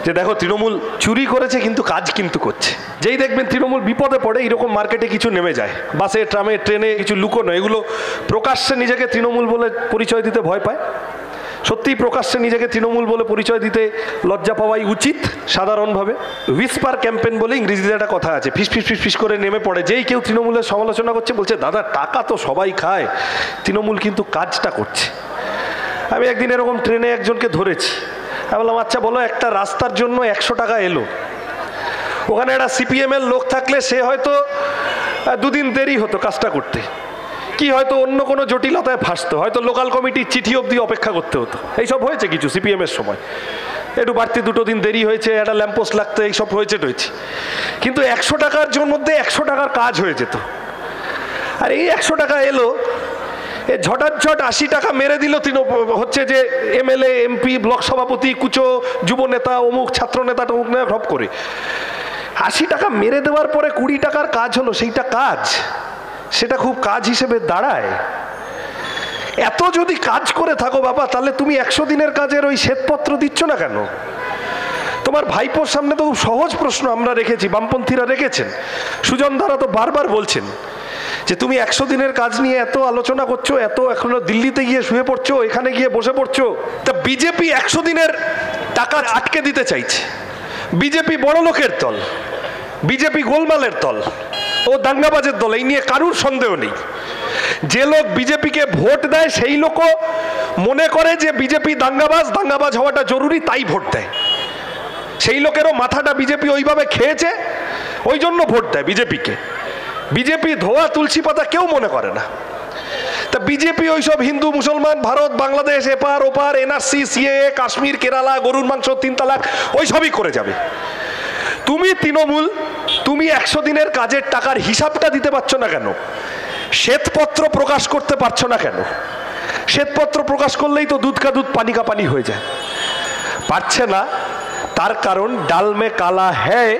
যে দেখো তৃণমূল চুরি করেছে কিন্তু কাজ কিন্তু করছে। যেই দেখবেন তৃণমূল বিপদে পড়ে এরকম মার্কেটে কিছু নেমে যায়, বাসে ট্রামে ট্রেনে কিছু লুকোনো, এগুলো প্রকাশ্যে নিজেকে তৃণমূল বলে পরিচয় দিতে ভয় পায়। সত্যিই প্রকাশ্যে নিজেকে তৃণমূল বলে পরিচয় দিতে লজ্জা পাওয়াই উচিত সাধারণভাবে। হুইসপার ক্যাম্পেন বলে ইংরেজিতে একটা কথা আছে, ফিস ফিস ফিস ফিস করে নেমে পড়ে। যেই কেউ তৃণমূলের সমালোচনা করছে বলছে দাদা টাকা তো সবাই খায়, তৃণমূল কিন্তু কাজটা করছে। আমি একদিন এরকম ট্রেনে একজনকে ধরেছি, আমি বললাম আচ্ছা বলো একটা রাস্তার জন্য 100 টাকা এলো, ওখানে একটা সিপিএম এর লোক থাকলে সে হয়তো 2 দিন দেরি হতো কাজটা করতে, কি হয়তো অন্য কোনো জটিলতায় ফাঁসতো, হয়তো লোকাল কমিটির চিঠি অবধি অপেক্ষা করতে হতো। এইসব হয়েছে কিছু সিপিএম এর সময়, একটু বাড়তি 2 দিন দেরি হয়েছে, একটা ল্যাম্পোস্ট লাগতো, এইসব হয়েছে। কিন্তু 100 টাকার জন্য মধ্যে 100 টাকার কাজ হয়ে যেত। আর এই 100 টাকা এলো, ঝটাঝট 80 টাকা মেরে দিল হচ্ছে যে এমএলএ এমপি ব্লক সভাপতি কুচো যুব নেতা অমুক ছাত্র নেতা টমুক নেতা সব করে 80 টাকা মেরে দেওয়ার পরে 20 টাকার কাজ হলো। সেইটা কাজ, সেটা খুব কাজ হিসেবে দাঁড়ায়? এত যদি কাজ করে থাকো বাবা, তাহলে তুমি 100 দিনের কাজের ওই শ্বেতপত্র দিচ্ছ না কেন? তোমার ভাইপোর সামনে তো খুব সহজ প্রশ্ন আমরা রেখেছি, বামপন্থীরা রেখেছেন, সুজন ধারা তো বারবার বলছেন যে তুমি 100 দিনের কাজ নিয়ে এত আলোচনা করছো, এত এখনো দিল্লিতে গিয়ে শুয়ে পড়ছো, এখানে গিয়ে বসে পড়ছো। তা বিজেপি 100 দিনের টাকা আটকে দিতে চাইছে। বিজেপি বড় লোকের দল, বিজেপি গোলমালের দল, ও দাঙ্গাবাজের দল, এই নিয়ে কারুর সন্দেহ নেই। যে লোক বিজেপিকে ভোট দেয় সেই লোকও মনে করে যে বিজেপি দাঙ্গাবাজ, দাঙ্গাবাজ হওয়াটা জরুরি, তাই ভোট দেয়। সেই লোকেরও মাথাটা বিজেপি ওইভাবে খেয়েছে, ওই জন্য ভোট দেয় বিজেপিকে। বিজেপি ধোয়া তুলসী পাতা কেউ মনে করে না। তা বিজেপি ওইসব হিন্দু মুসলমান ভারত বাংলাদেশ এপার ওপার এনআরসি সিএএ কাশ্মীর কেরালা গরুর মাংস 3 তালাক ওইসবই করে যাবে। তুমি তৃণমূল, তুমি 100 দিনের কাজের টাকার হিসাবটা দিতে পারছো না কেন? শ্বেতপত্র প্রকাশ করতে পারছো না কেন? শ্বেতপত্র প্রকাশ করলেই তো দুধ কা দুধ পানি কা পানি হয়ে যায়। পারছে না, তার কারণ ডাল মে কালা হ্যায়,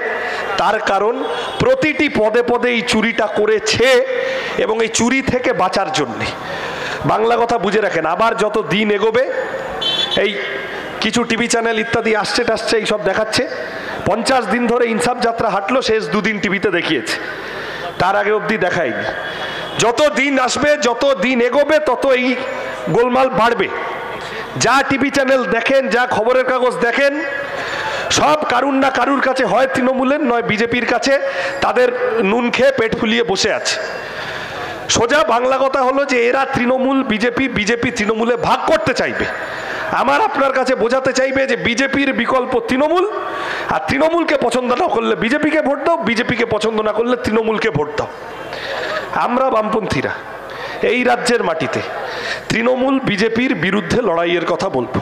তার কারণ প্রতিটি পদে পদে এই চুরিটা করেছে এবং এই চুরি থেকে বাঁচার জন্য। বাংলা কথা বুঝে রাখেন, আবার যত দিন এগোবে এই কিছু টিভি চ্যানেল ইত্যাদি আসছে টাসছে এইসব দেখাচ্ছে 50 দিন ধরে ইনসাফ যাত্রা হাঁটলো, শেষ 2 দিন টিভিতে দেখিয়েছে, তার আগে অবধি দেখায়নি। যত দিন আসবে যত দিন এগোবে তত এই গোলমাল বাড়বে। যা টিভি চ্যানেল দেখেন, যা খবরের কাগজ দেখেন, সব কারুর না কারুর কাছে, হয় তৃণমূলের নয় বিজেপির কাছে তাদের নুন খেয়ে পেট ফুলিয়ে বসে আছে। সোজা বাংলা কথা হলো যে এরা তৃণমূল বিজেপি, বিজেপি তৃণমূলে ভাগ করতে চাইবে। আমার আপনার কাছে বোঝাতে চাইবে যে বিজেপির বিকল্প তৃণমূল, আর তৃণমূলকে পছন্দ না করলে বিজেপিকে ভোট দাও, বিজেপিকে পছন্দ না করলে তৃণমূলকে ভোট দাও। আমরা বামপন্থীরা এই রাজ্যের মাটিতে তৃণমূল বিজেপির বিরুদ্ধে লড়াইয়ের কথা বলবো।